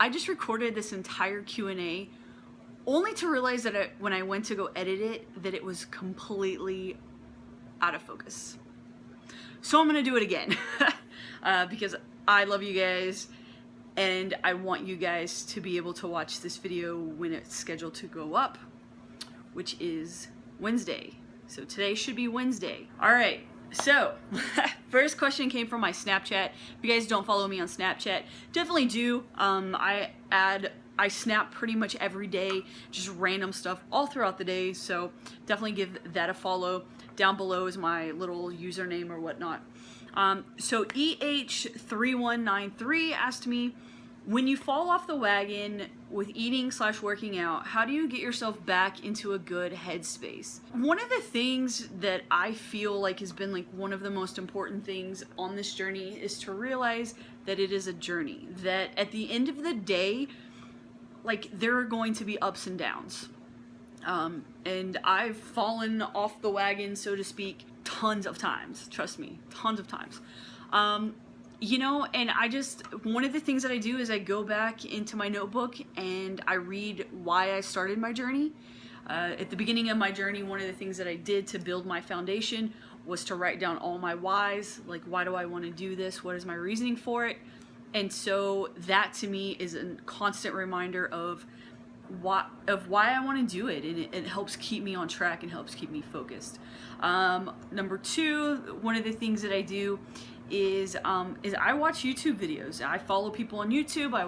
I just recorded this entire Q&A only to realize that when I went to go edit it, that it was completely out of focus. So I'm gonna do it again because I love you guys and I want you guys to be able to watch this video when it's scheduled to go up, which is Wednesday. So today should be Wednesday. All right, so first question came from my Snapchat. If you guys don't follow me on Snapchat, definitely do. I snap pretty much every day, just random stuff all throughout the day, so definitely give that a follow. Down below is my little username or whatnot. So EH3193 asked me, when you fall off the wagon with eating/working out, how do you get yourself back into a good headspace? One of the things that I feel like has been like one of the most important things on this journey is to realize that it is a journey, that at the end of the day, like, there are going to be ups and downs. And I've fallen off the wagon, so to speak, tons of times. Trust me, tons of times. You know, and one of the things that I do is I go back into my notebook and I read why I started my journey. At the beginning of my journey, one of the things that I did to build my foundation was to write down all my whys, like, why do I want to do this? What is my reasoning for it? And so that to me is a constant reminder of why I want to do it, and it helps keep me on track and helps keep me focused. Number two, one of the things that I do is I watch YouTube videos. I follow people on YouTube. I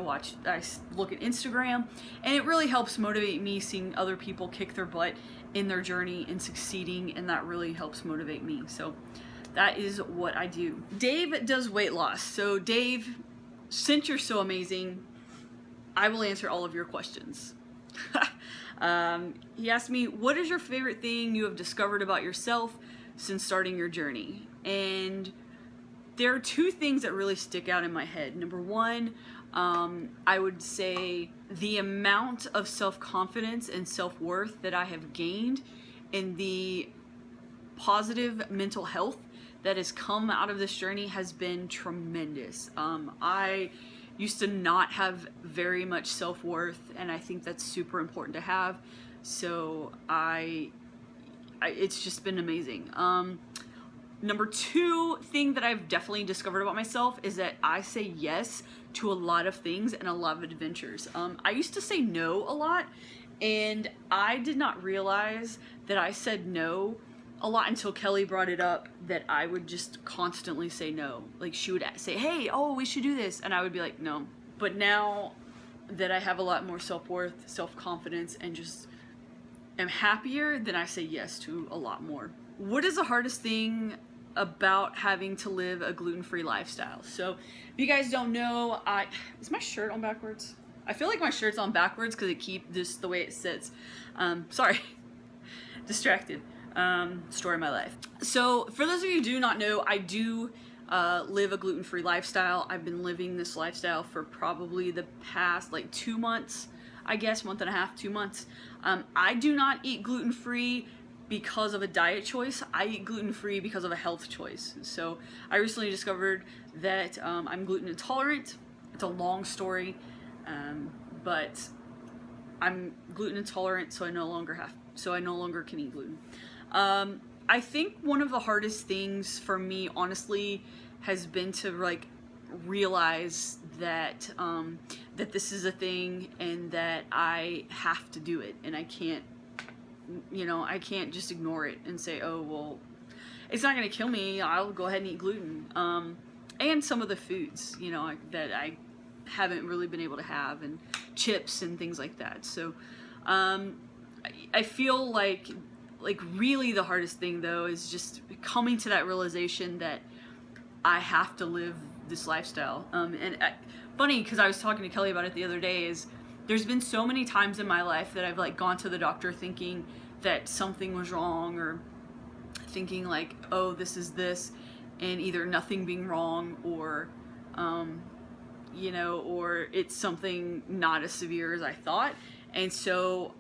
look at Instagram, and it really helps motivate me seeing other people kick their butt in their journey and succeeding, and that really helps motivate me. So that is what I do. Dave does weight loss. So Dave, since you're so amazing, I will answer all of your questions. He asked me, what is your favorite thing you have discovered about yourself since starting your journey? And there are two things that really stick out in my head. Number one, I would say the amount of self-confidence and self-worth that I have gained and the positive mental health that has come out of this journey has been tremendous. I used to not have very much self-worth, and I think that's super important to have. So it's just been amazing. Number two thing that I've definitely discovered about myself is that I say yes to a lot of things and a lot of adventures. I used to say no a lot, and I did not realize that I said no a lot until Kelly brought it up, that I would just constantly say no. Like, she would say, hey, oh, we should do this, and I would be like, no. But now that I have a lot more self-worth, self-confidence, and just am happier, then I say yes to a lot more. What is the hardest thing about having to live a gluten-free lifestyle? So if you guys don't know, is my shirt on backwards? I feel like my shirt's on backwards because it keeps just the way it sits. Sorry, distracted. Story of my life. So for those of you who do not know, I do live a gluten-free lifestyle. I've been living this lifestyle for probably the past like 2 months, I guess, month and a half, 2 months. I do not eat gluten-free because of a diet choice. I eat gluten-free because of a health choice. So I recently discovered that I'm gluten intolerant. It's a long story, but I'm gluten intolerant, so I no longer can eat gluten. I think one of the hardest things for me, honestly, has been to like realize that that this is a thing and that I have to do it, and I can't just ignore it and say, oh, well, it's not gonna kill me, I'll go ahead and eat gluten. And some of the foods, that I haven't really been able to have, and chips and things like that. So I feel like really the hardest thing though is just coming to that realization that I have to live this lifestyle. Funny, because I was talking to Kelly about it the other day, is there's been so many times in my life that I've like gone to the doctor thinking that something was wrong, or thinking like, oh, this is this, and either nothing being wrong, or or it's something not as severe as I thought. And so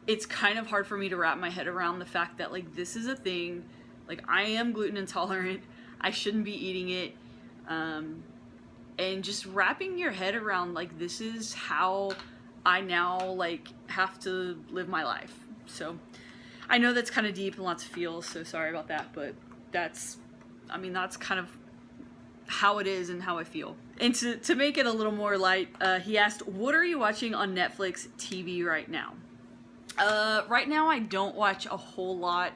it's kind of hard for me to wrap my head around the fact that like this is a thing, like I am gluten intolerant, I shouldn't be eating it, and just wrapping your head around like, this is how I now like have to live my life. So I know that's kind of deep and lots of feels, so sorry about that, but that's kind of how it is and how I feel. And to make it a little more light, he asked, what are you watching on Netflix TV right now? Right now I don't watch a whole lot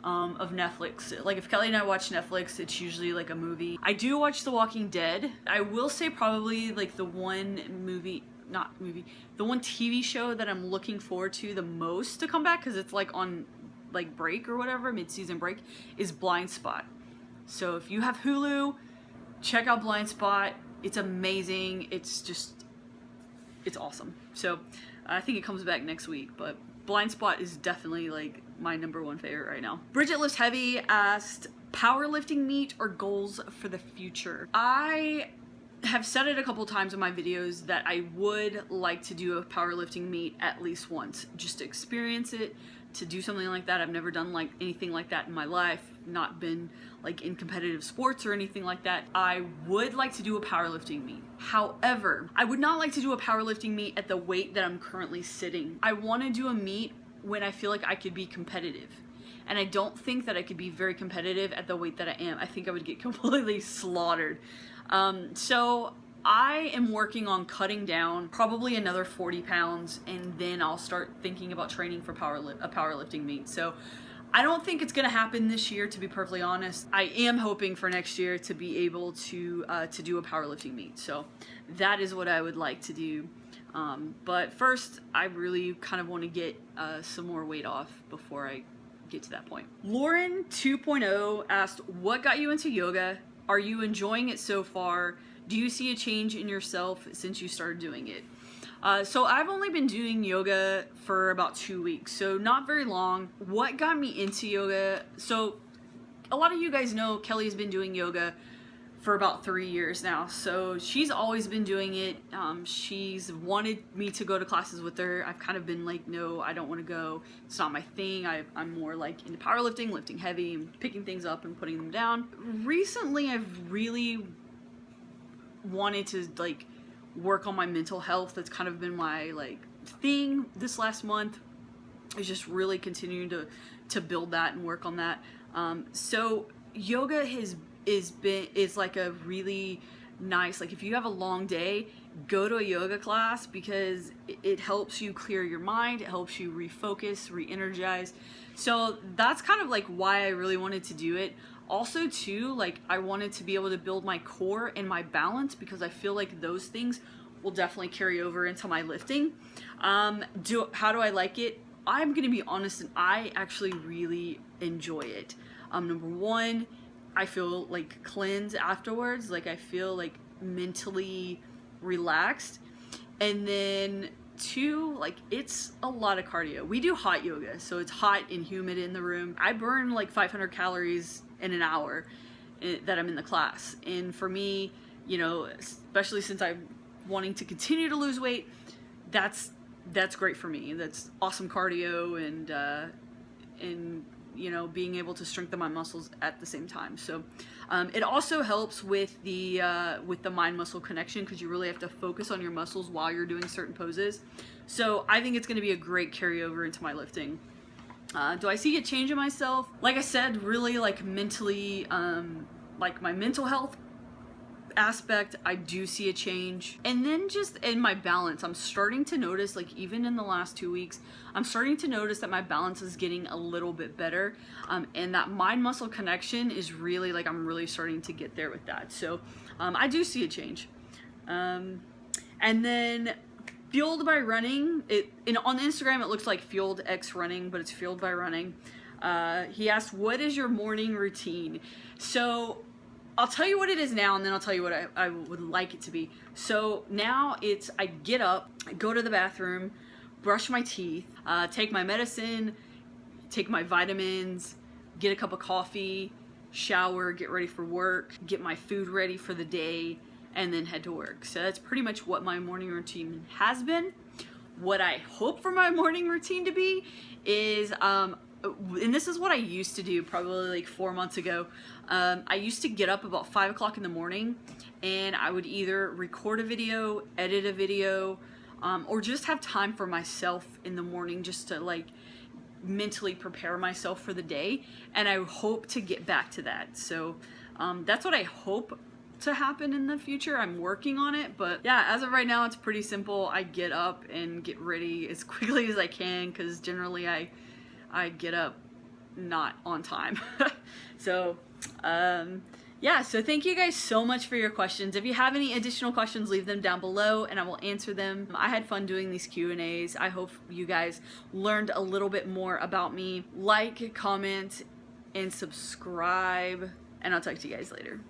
of Netflix. Like if Kelly and I watch Netflix, it's usually like a movie. I do watch The Walking Dead. I will say probably like the one TV show that I'm looking forward to the most to come back, because it's like on like break or whatever, mid-season break, is Blind Spot. So if you have Hulu, check out Blind Spot. It's amazing. It's awesome. So I think it comes back next week, but Blind Spot is definitely like my #1 favorite right now. Bridget Lifts Heavy asked, powerlifting meet or goals for the future? I have said it a couple times in my videos that I would like to do a powerlifting meet at least once, just to experience it, to do something like that. I've never done like anything like that in my life, not been like in competitive sports or anything like that. I would like to do a powerlifting meet. However, I would not like to do a powerlifting meet at the weight that I'm currently sitting. I want to do a meet when I feel like I could be competitive. And I don't think that I could be very competitive at the weight that I am. I think I would get completely slaughtered. So I am working on cutting down probably another 40 pounds, and then I'll start thinking about training for a powerlifting meet. So I don't think it's gonna happen this year, to be perfectly honest. I am hoping for next year to be able to do a powerlifting meet. So that is what I would like to do. But first, I really kind of want to get some more weight off before I get to that point. Lauren 2.0 asked, what got you into yoga? Are you enjoying it so far? Do you see a change in yourself since you started doing it? So I've only been doing yoga for about 2 weeks, so not very long. What got me into yoga? So a lot of you guys know Kelly's been doing yoga for about 3 years now, so she's always been doing it. She's wanted me to go to classes with her. I've kind of been like, no, I don't want to go. It's not my thing. I'm more like into powerlifting, lifting heavy, and picking things up and putting them down. Recently, I've really wanted to like work on my mental health. That's kind of been my like thing this last month, is just really continuing to build that and work on that. So yoga is like a really nice, like if you have a long day, go to a yoga class, because it helps you clear your mind, it helps you refocus, re-energize. So that's kind of like why I really wanted to do it. Also too, like I wanted to be able to build my core and my balance, because I feel like those things will definitely carry over into my lifting. How do I like it? I'm gonna be honest, and I actually really enjoy it. #1, I feel like cleansed afterwards, like I feel like mentally relaxed. And then 2, like it's a lot of cardio. We do hot yoga, so it's hot and humid in the room. I burn like 500 calories in an hour that I'm in the class. And for me, you know, especially since I'm wanting to continue to lose weight, that's great for me. That's awesome cardio, and you know, being able to strengthen my muscles at the same time. So it also helps with the mind muscle connection, because you really have to focus on your muscles while you're doing certain poses. So I think it's going to be a great carryover into my lifting. Do I see a change in myself? Like I said, really like mentally, like my mental health aspect, I do see a change. And then just in my balance, I'm starting to notice, like even in the last 2 weeks, I'm starting to notice that my balance is getting a little bit better. And that mind muscle connection is really like, I'm really starting to get there with that. So I do see a change. And then Fueled by Running, on Instagram it looks like Fueled X Running, but it's Fueled by Running. He asked, what is your morning routine? So I'll tell you what it is now, and then I'll tell you what I would like it to be. So now it's, I get up, I go to the bathroom, brush my teeth, take my medicine, take my vitamins, get a cup of coffee, shower, get ready for work, get my food ready for the day, and then head to work. So that's pretty much what my morning routine has been. What I hope for my morning routine to be is and this is what I used to do probably like 4 months ago. I used to get up about 5 o'clock in the morning, and I would either record a video, edit a video, or just have time for myself in the morning just to like mentally prepare myself for the day. And I hope to get back to that. So that's what I hope to happen in the future. I'm working on it, but yeah, as of right now, it's pretty simple. I get up and get ready as quickly as I can, because generally I get up not on time. So yeah, so thank you guys so much for your questions. If you have any additional questions, leave them down below and I will answer them. I had fun doing these Q&As. I hope you guys learned a little bit more about me. Like, comment, and subscribe, and I'll talk to you guys later.